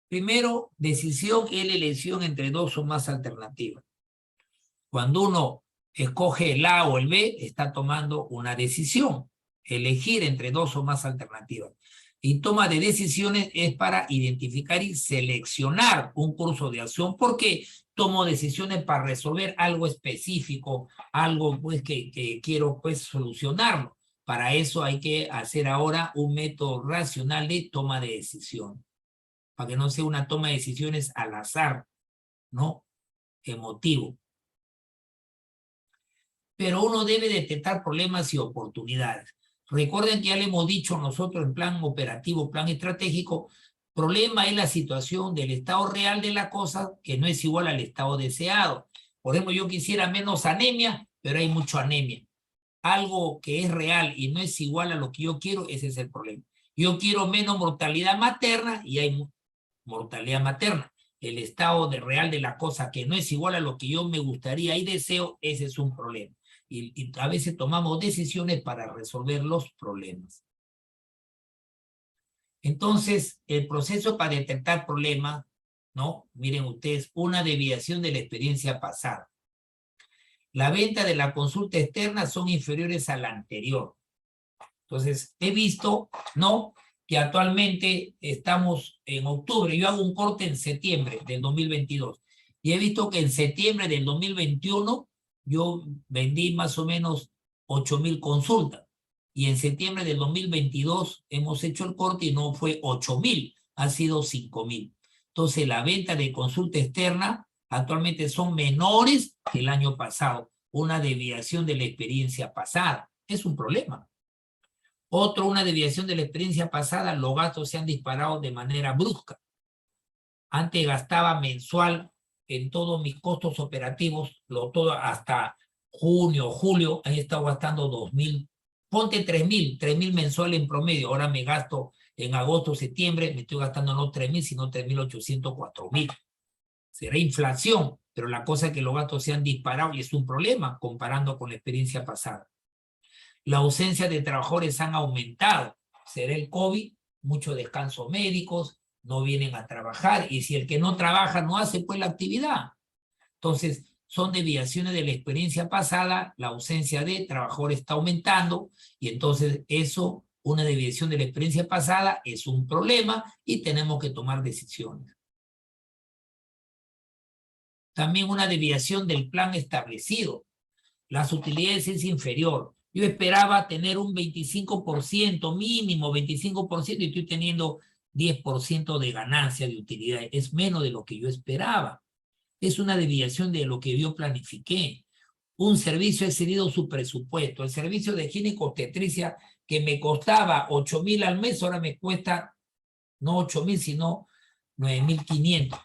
Primero, decisión es la elección entre dos o más alternativas. Cuando uno escoge el A o el B, está tomando una decisión, elegir entre dos o más alternativas. Y toma de decisiones es para identificar y seleccionar un curso de acción, porque tomo decisiones para resolver algo específico, algo pues que quiero pues solucionarlo. Para eso hay que hacer ahora un método racional de toma de decisiones, para que no sea una toma de decisiones al azar, ¿no? Emotivo. Pero uno debe detectar problemas y oportunidades. Recuerden que ya le hemos dicho nosotros en plan operativo, plan estratégico, problema es la situación del estado real de la cosa que no es igual al estado deseado. Por ejemplo, yo quisiera menos anemia, pero hay mucha anemia. Algo que es real y no es igual a lo que yo quiero, ese es el problema. Yo quiero menos mortalidad materna y hay mortalidad materna. El estado real de la cosa que no es igual a lo que yo me gustaría y deseo, ese es un problema. Y a veces tomamos decisiones para resolver los problemas. Entonces, el proceso para detectar problemas, ¿no? Miren ustedes, una desviación de la experiencia pasada. La venta de la consulta externa son inferiores a la anterior. Entonces, he visto, ¿no?, que actualmente estamos en octubre. Yo hago un corte en septiembre del 2022. Y he visto que en septiembre del 2021 yo vendí más o menos 8,000 consultas. Y en septiembre del 2022 hemos hecho el corte y no fue 8,000, ha sido 5,000. Entonces, la venta de consulta externa actualmente son menores que el año pasado. Una desviación de la experiencia pasada. Es un problema. Una desviación de la experiencia pasada, los gastos se han disparado de manera brusca. Antes gastaba mensual en todos mis costos operativos, todo hasta junio, julio, he estado gastando 2,000, ponte 3,000 mensuales en promedio. Ahora me gasto en agosto, septiembre, me estoy gastando no 3,000, sino 3,800, 4,000. Será inflación, pero la cosa es que los gastos se han disparado y es un problema comparando con la experiencia pasada. La ausencia de trabajadores han aumentado. Será el COVID, muchos descansos médicos, no vienen a trabajar, y si el que no trabaja no hace pues la actividad. Entonces, son desviaciones de la experiencia pasada, la ausencia de trabajadores está aumentando, y entonces eso, una desviación de la experiencia pasada, es un problema y tenemos que tomar decisiones. También una desviación del plan establecido. Las utilidades es inferior. Yo esperaba tener un 25%, mínimo 25%, y estoy teniendo 10% de ganancia de utilidad. Es menos de lo que yo esperaba. Es una desviación de lo que yo planifiqué. Un servicio ha excedido su presupuesto. El servicio de gineco-obstetricia que me costaba 8,000 al mes, ahora me cuesta no 8,000, sino 9,500.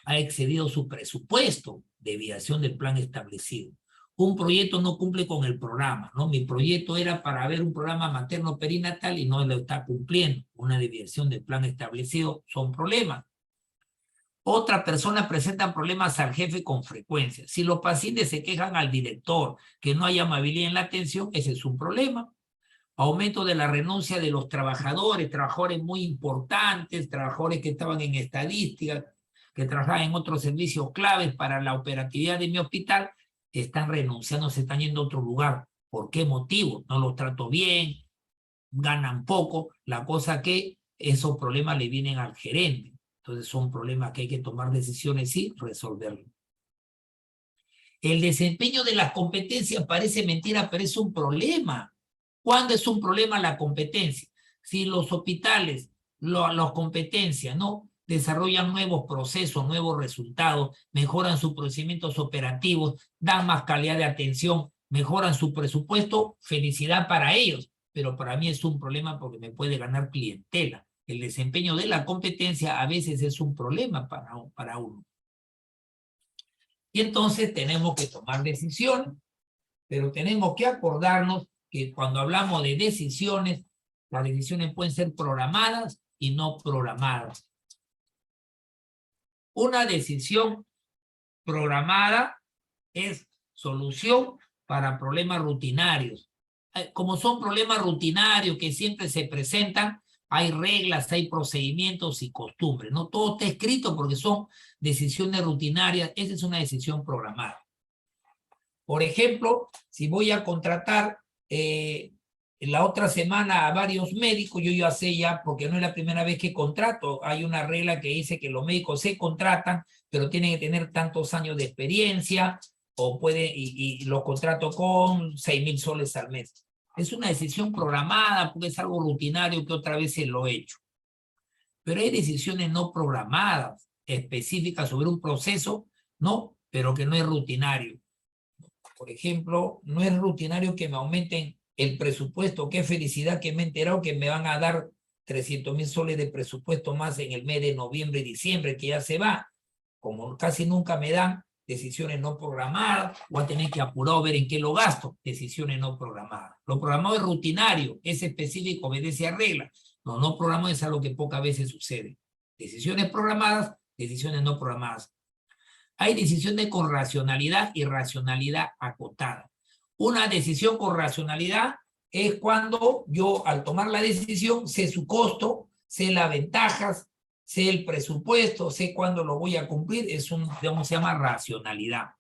Ha excedido su presupuesto. Desviación del plan establecido. Un proyecto no cumple con el programa, ¿no? Mi proyecto era para ver un programa materno-perinatal y no lo está cumpliendo. Una desviación del plan establecido, son problemas. Otra persona presenta problemas al jefe con frecuencia. Si los pacientes se quejan al director que no hay amabilidad en la atención, ese es un problema. Aumento de la renuncia de los trabajadores muy importantes, trabajadores que estaban en estadística, que trabajaban en otros servicios claves para la operatividad de mi hospital, están renunciando, se están yendo a otro lugar. ¿Por qué motivo? No los trato bien, ganan poco. La cosa que esos problemas le vienen al gerente. Entonces son problemas que hay que tomar decisiones y resolverlos. El desempeño de las competencias parece mentira, pero es un problema. ¿Cuándo es un problema la competencia? Si los hospitales, las competencias, ¿no?, desarrollan nuevos procesos, nuevos resultados, mejoran sus procedimientos operativos, dan más calidad de atención, mejoran su presupuesto, felicidad para ellos, pero para mí es un problema porque me puede ganar clientela. El desempeño de la competencia a veces es un problema para uno. Y entonces tenemos que tomar decisiones, pero tenemos que acordarnos que cuando hablamos de decisiones, las decisiones pueden ser programadas y no programadas. Una decisión programada es solución para problemas rutinarios. Como son problemas rutinarios que siempre se presentan, hay reglas, hay procedimientos y costumbres. No todo está escrito porque son decisiones rutinarias. Esa es una decisión programada. Por ejemplo, si voy a contratar la otra semana a varios médicos, yo ya sé ya, porque no es la primera vez que contrato, hay una regla que dice que los médicos se contratan, pero tienen que tener tantos años de experiencia, o y los contrato con 6,000 soles al mes. Es una decisión programada porque es algo rutinario que otra vez se lo he hecho. Pero hay decisiones no programadas, específicas sobre un proceso, ¿no?, pero que no es rutinario. Por ejemplo, no es rutinario que me aumenten el presupuesto. Qué felicidad que me he enterado que me van a dar 300,000 soles de presupuesto más en el mes de noviembre y diciembre, que ya se va. Como casi nunca me dan, decisiones no programadas, voy a tener que apurar a ver en qué lo gasto, decisiones no programadas. Lo programado es rutinario, es específico, obedece a reglas. Lo no programado es algo que pocas veces sucede. Decisiones programadas, decisiones no programadas. Hay decisiones con racionalidad y racionalidad acotada. Una decisión con racionalidad es cuando yo, al tomar la decisión, sé su costo, sé las ventajas, sé el presupuesto, sé cuándo lo voy a cumplir, es digamos, se llama racionalidad.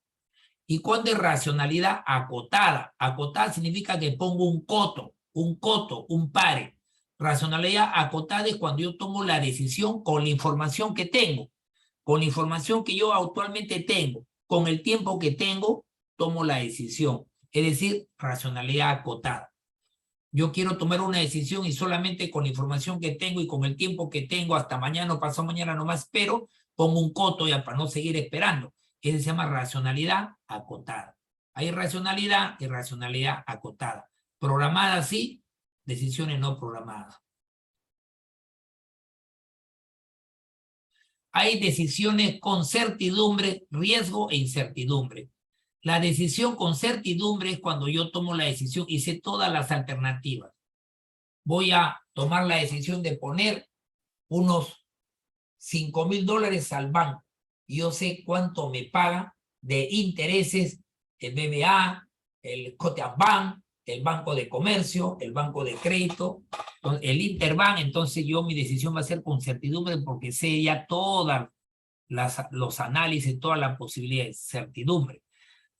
¿Y cuándo es racionalidad? Acotada. Acotada significa que pongo un coto, un pare. Racionalidad acotada es cuando yo tomo la decisión con la información que tengo, con la información que yo actualmente tengo, con el tiempo que tengo, tomo la decisión. Es decir, racionalidad acotada. Yo quiero tomar una decisión y solamente con la información que tengo y con el tiempo que tengo, hasta mañana o pasado mañana nomás espero, pongo un coto ya para no seguir esperando. Eso se llama racionalidad acotada. Hay racionalidad y racionalidad acotada. Programadas sí, decisiones no programadas. Hay decisiones con certidumbre, riesgo e incertidumbre. La decisión con certidumbre es cuando yo tomo la decisión y sé todas las alternativas. Voy a tomar la decisión de poner unos $5,000 al banco. Y yo sé cuánto me paga de intereses el BBA, el Scotiabank, el Banco de Comercio, el Banco de Crédito, el Interbank. Entonces mi decisión va a ser con certidumbre porque sé ya todas los análisis, todas las posibilidades, certidumbre.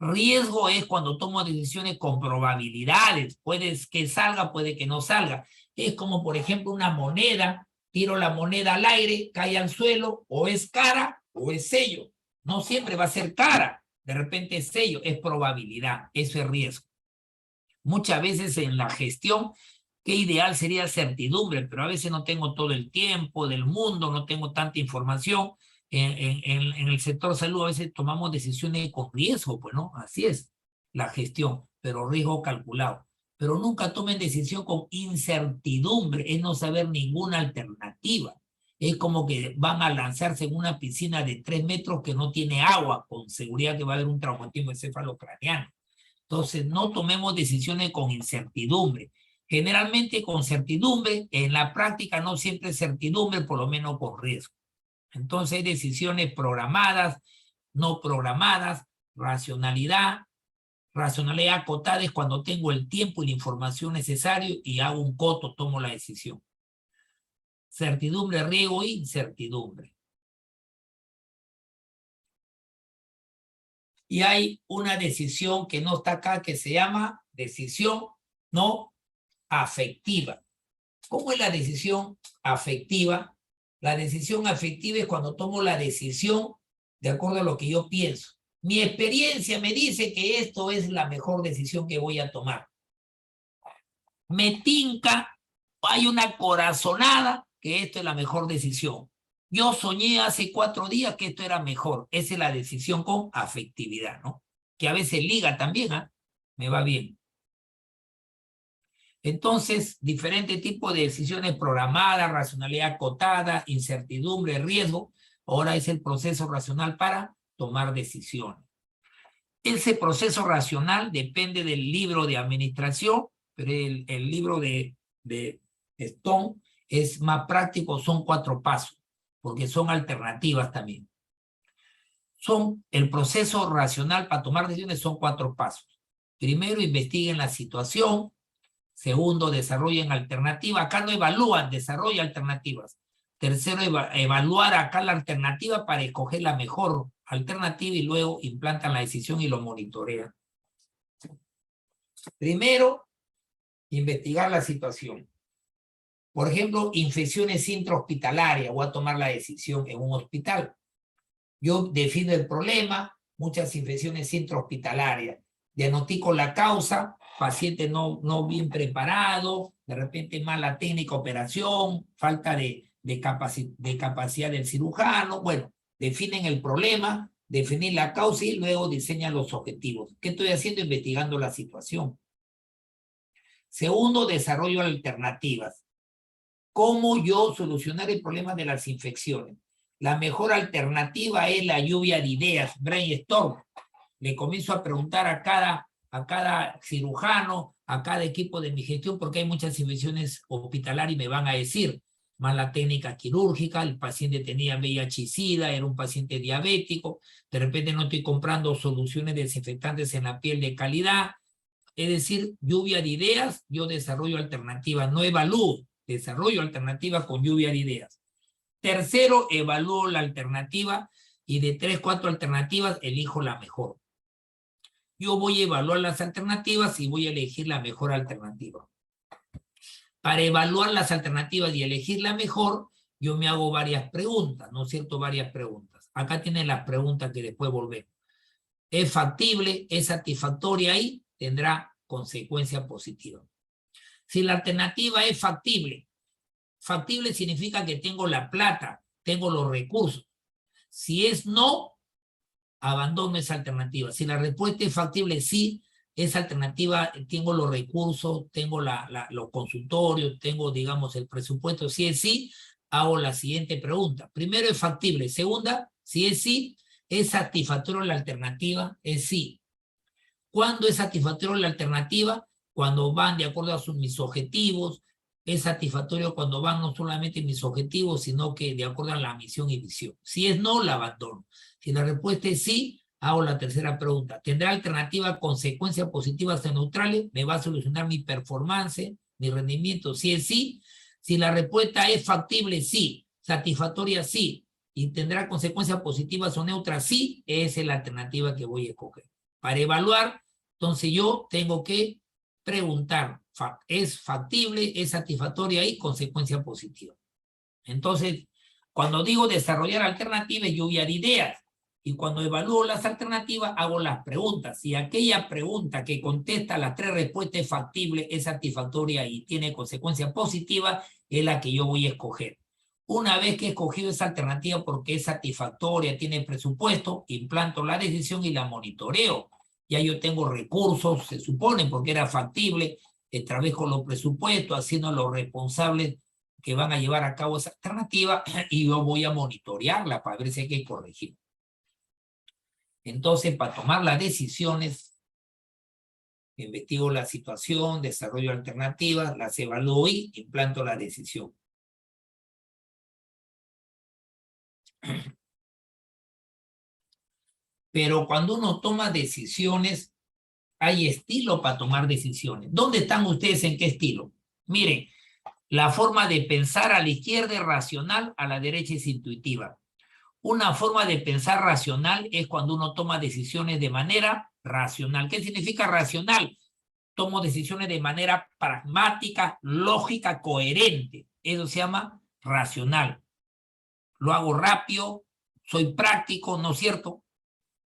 Riesgo es cuando tomo decisiones con probabilidades. Puede que salga, puede que no salga. Es como, por ejemplo, una moneda. Tiro la moneda al aire, cae al suelo, o es cara o es sello. No siempre va a ser cara. De repente es sello, es probabilidad. Eso es riesgo. Muchas veces en la gestión, qué ideal sería certidumbre, pero a veces no tengo todo el tiempo del mundo, no tengo tanta información. En el sector salud a veces tomamos decisiones con riesgo, pues no, así es la gestión, pero riesgo calculado. Pero nunca tomen decisión con incertidumbre, es no saber ninguna alternativa. Es como que van a lanzarse en una piscina de 3 metros que no tiene agua, con seguridad que va a haber un traumatismo encefalocraniano. Entonces no tomemos decisiones con incertidumbre. Generalmente con certidumbre, en la práctica no siempre es certidumbre, por lo menos con riesgo. Entonces hay decisiones programadas, no programadas, racionalidad acotada es cuando tengo el tiempo y la información necesario y hago un coto, tomo la decisión. Certidumbre, riesgo e incertidumbre. Y hay una decisión que no está acá que se llama decisión no afectiva. ¿Cómo es la decisión afectiva? La decisión afectiva es cuando tomo la decisión de acuerdo a lo que yo pienso. Mi experiencia me dice que esto es la mejor decisión que voy a tomar. Me tinca, hay una corazonada que esto es la mejor decisión. Yo soñé hace 4 días que esto era mejor. Esa es la decisión con afectividad, ¿no? Que a veces liga también, ¿ah? Me va bien. Entonces, diferentes tipos de decisiones programadas, racionalidad acotada, incertidumbre, riesgo. Ahora es el proceso racional para tomar decisiones. Ese proceso racional depende del libro de administración, pero el libro de Stone es más práctico, son 4 pasos, porque son alternativas también. El proceso racional para tomar decisiones son 4 pasos. Primero, investiguen la situación. Segundo, desarrollen alternativas. Acá no evalúan, desarrollan alternativas. Tercero, evaluar acá la alternativa para escoger la mejor alternativa y luego implantan la decisión y lo monitorean. Primero, investigar la situación. Por ejemplo, infecciones intrahospitalarias. Voy a tomar la decisión en un hospital. Yo defino el problema, muchas infecciones intrahospitalarias. Diagnostico la causa, paciente no bien preparado, de repente mala técnica, operación, falta de capacidad del cirujano. Bueno, definen el problema, definen la causa y luego diseñan los objetivos. ¿Qué estoy haciendo? Investigando la situación. Segundo, desarrollo alternativas. ¿Cómo yo solucionar el problema de las infecciones? La mejor alternativa es la lluvia de ideas, brainstorm. Le comienzo a preguntar a cada cirujano, a cada equipo de mi gestión, porque hay muchas infecciones hospitalarias y me van a decir, mala técnica quirúrgica, el paciente tenía VIH-Sida, era un paciente diabético, de repente no estoy comprando soluciones desinfectantes en la piel de calidad. Es decir, lluvia de ideas, yo desarrollo alternativas, no evalúo, Desarrollo alternativas con lluvia de ideas. Tercero, evalúo la alternativa y de 3, 4 alternativas elijo la mejor. Yo voy a evaluar las alternativas y voy a elegir la mejor alternativa. Para evaluar las alternativas y elegir la mejor, yo me hago varias preguntas, ¿no es cierto? Varias preguntas. Acá tienen las preguntas que después volvemos. ¿Es factible? ¿Es satisfactoria? Ahí tendrá consecuencia positiva. Si la alternativa es factible, factible significa que tengo la plata, tengo los recursos. Si es no, abandono esa alternativa. Si la respuesta es factible, sí, esa alternativa, tengo los recursos, tengo los consultorios, tengo, digamos, el presupuesto. Si es sí, hago la siguiente pregunta. Primero, ¿es factible? Segunda, si es sí, ¿es satisfactoria la alternativa? Es sí. ¿Cuándo es satisfactoria la alternativa? Cuando van de acuerdo a mis objetivos. Es satisfactorio cuando van no solamente mis objetivos, sino que de acuerdo a la misión y visión. Si es no, la abandono. Si la respuesta es sí, hago la tercera pregunta. ¿Tendrá alternativa consecuencias positivas o neutrales? ¿Me va a solucionar mi performance, mi rendimiento? Si es sí. Si la respuesta es factible, sí. Satisfactoria, sí. Y tendrá consecuencias positivas o neutras, sí. Esa es la alternativa que voy a escoger. Para evaluar, entonces yo tengo que preguntar, ¿es factible? ¿Es satisfactoria? Y consecuencia positiva. Entonces, cuando digo desarrollar alternativas, lluvia de ideas. Y cuando evalúo las alternativas, hago las preguntas. Si aquella pregunta que contesta las 3 respuestas es factible, es satisfactoria y tiene consecuencia positiva, es la que yo voy a escoger. Una vez que he escogido esa alternativa porque es satisfactoria, tiene presupuesto, implanto la decisión y la monitoreo. Ya yo tengo recursos, se supone, porque era factible, trabajo los presupuestos, haciendo los responsables que van a llevar a cabo esa alternativa y yo voy a monitorearla para ver si hay que corregir. Entonces, para tomar las decisiones, investigo la situación, desarrollo alternativas, las evalúo y implanto la decisión. Pero cuando uno toma decisiones, hay estilo para tomar decisiones. ¿Dónde están ustedes? ¿En qué estilo? Miren, la forma de pensar a la izquierda es racional, a la derecha es intuitiva. Una forma de pensar racional es cuando uno toma decisiones de manera racional. ¿Qué significa racional? Tomo decisiones de manera pragmática, lógica, coherente. Eso se llama racional. Lo hago rápido, soy práctico, ¿no es cierto?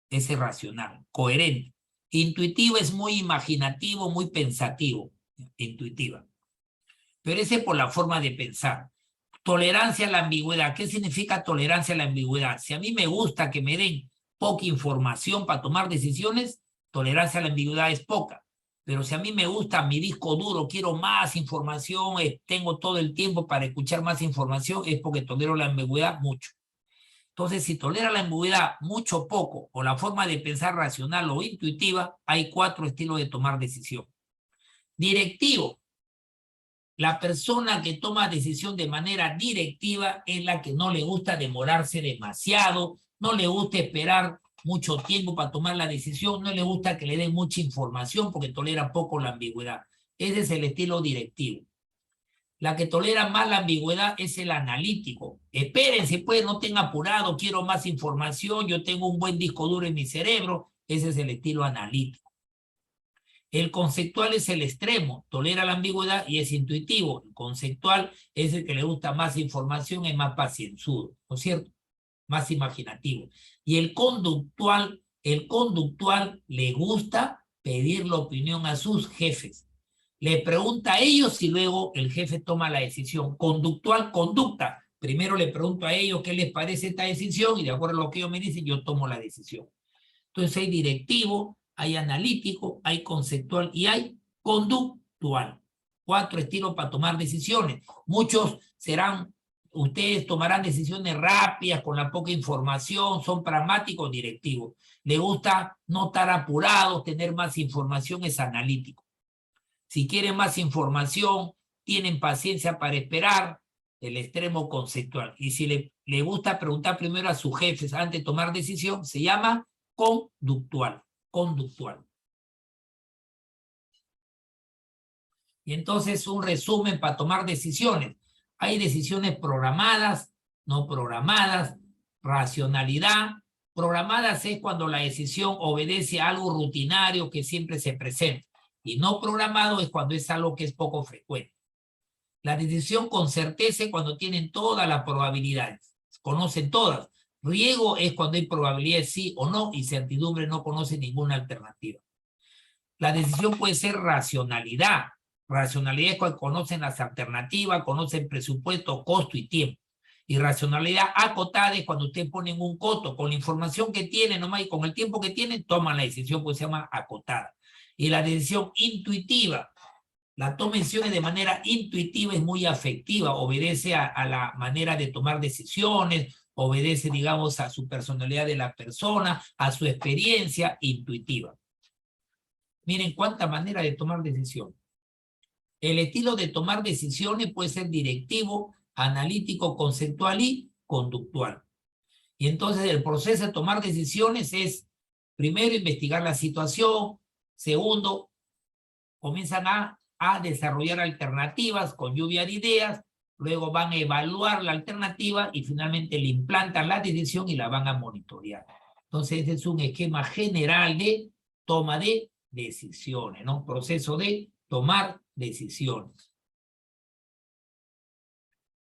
Ese es racional, coherente. Intuitivo es muy imaginativo, muy pensativo. Intuitiva. Pero ese es por la forma de pensar. Tolerancia a la ambigüedad. ¿Qué significa tolerancia a la ambigüedad? Si a mí me gusta que me den poca información para tomar decisiones, tolerancia a la ambigüedad es poca. Pero si a mí me gusta mi disco duro, quiero más información, tengo todo el tiempo para escuchar más información, es porque tolero la ambigüedad mucho. Entonces, si tolera la ambigüedad mucho o poco, o la forma de pensar racional o intuitiva, hay 4 estilos de tomar decisión. Directivo. La persona que toma decisión de manera directiva es la que no le gusta demorarse demasiado, no le gusta esperar mucho tiempo para tomar la decisión, no le gusta que le den mucha información porque tolera poco la ambigüedad. Ese es el estilo directivo. La que tolera más la ambigüedad es el analítico. Espérense, pues, no estén apurado, quiero más información, yo tengo un buen disco duro en mi cerebro. Ese es el estilo analítico. El conceptual es el extremo, tolera la ambigüedad y es intuitivo. El conceptual es el que le gusta más información, es más pacienzudo, ¿no es cierto? Más imaginativo. Y el conductual le gusta pedir la opinión a sus jefes. Le pregunta a ellos y luego el jefe toma la decisión. Conductual, conducta. Primero le pregunto a ellos qué les parece esta decisión y de acuerdo a lo que ellos me dicen, yo tomo la decisión. Entonces hay directivo, hay analítico, hay conceptual y hay conductual. 4 estilos para tomar decisiones. Muchos ustedes tomarán decisiones rápidas, con la poca información, son pragmáticos, directivos. Les gusta no estar apurados, tener más información, es analítico. Si quieren más información, tienen paciencia para esperar, el extremo conceptual. Y si le gusta preguntar primero a sus jefes antes de tomar decisión, se llama conductual. Conductual. Y entonces un resumen para tomar decisiones. Hay decisiones programadas, no programadas, racionalidad. Programadas es cuando la decisión obedece a algo rutinario que siempre se presenta. Y no programado es cuando es algo que es poco frecuente. La decisión con certeza es cuando tienen todas las probabilidades, conocen todas. Riesgo es cuando hay probabilidades sí o no y certidumbre no conoce ninguna alternativa. La decisión puede ser racionalidad. Racionalidad es cuando conocen las alternativas, conocen presupuesto, costo y tiempo. Y racionalidad acotada es cuando ustedes ponen un coto con la información que tienen nomás y con el tiempo que tienen, toman la decisión, pues se llama acotada. Y la decisión intuitiva, la toma de decisiones de manera intuitiva es muy afectiva, obedece a la manera de tomar decisiones, obedece, digamos, a su personalidad de la persona, a su experiencia intuitiva. Miren cuánta manera de tomar decisiones. El estilo de tomar decisiones puede ser directivo, analítico, conceptual y conductual. Y entonces el proceso de tomar decisiones es, primero, investigar la situación, segundo, comienzan a desarrollar alternativas con lluvia de ideas, luego van a evaluar la alternativa y finalmente le implantan la decisión y la van a monitorear. Entonces ese es un esquema general de toma de decisiones, ¿no? Proceso de tomar decisiones.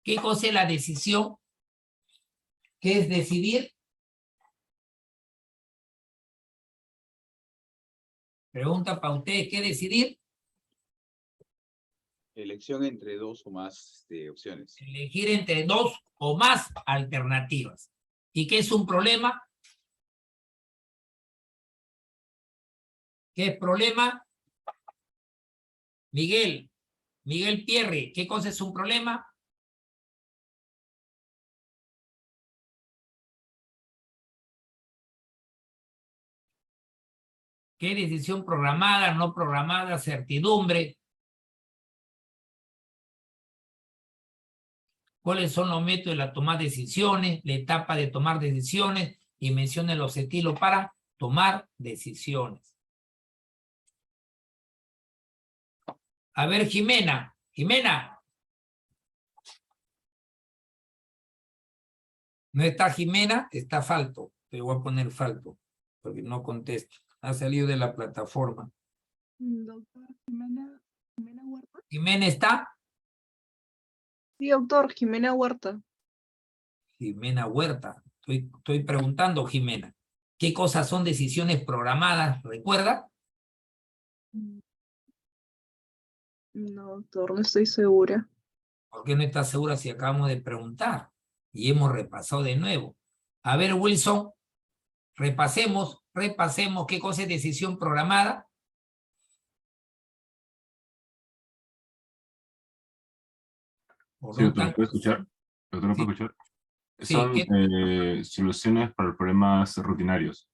¿Qué cosa es la decisión? ¿Qué es decidir? Pregunta para ustedes, ¿qué decidir? Elección entre dos o más opciones. Elegir entre dos o más alternativas. ¿Y qué es un problema? ¿Qué es problema? Miguel Pierre, ¿qué cosa es un problema? ¿Qué decisión programada, no programada, certidumbre? ¿Cuáles son los métodos de la toma de decisiones, la etapa de tomar decisiones? Y mencione los estilos para tomar decisiones. A ver, Jimena. No está Jimena, está Falto. Te voy a poner Falto, porque no contesto. Ha salido de la plataforma. Doctor Jimena Huerta. ¿Jimena está? Sí, doctor, Jimena Huerta. Jimena Huerta. Estoy preguntando, Jimena. ¿Qué cosas son decisiones programadas? ¿Recuerda? No, doctor, no estoy segura. ¿Por qué no está segura si acabamos de preguntar? Y hemos repasado de nuevo. A ver, Wilson, repasemos qué cosa es decisión programada. Sí, doctor, ¿me puede escuchar? Doctor, ¿me puede escuchar? Sí, Son soluciones para problemas rutinarios.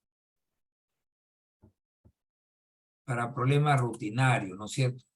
Para problemas rutinarios, ¿no es cierto?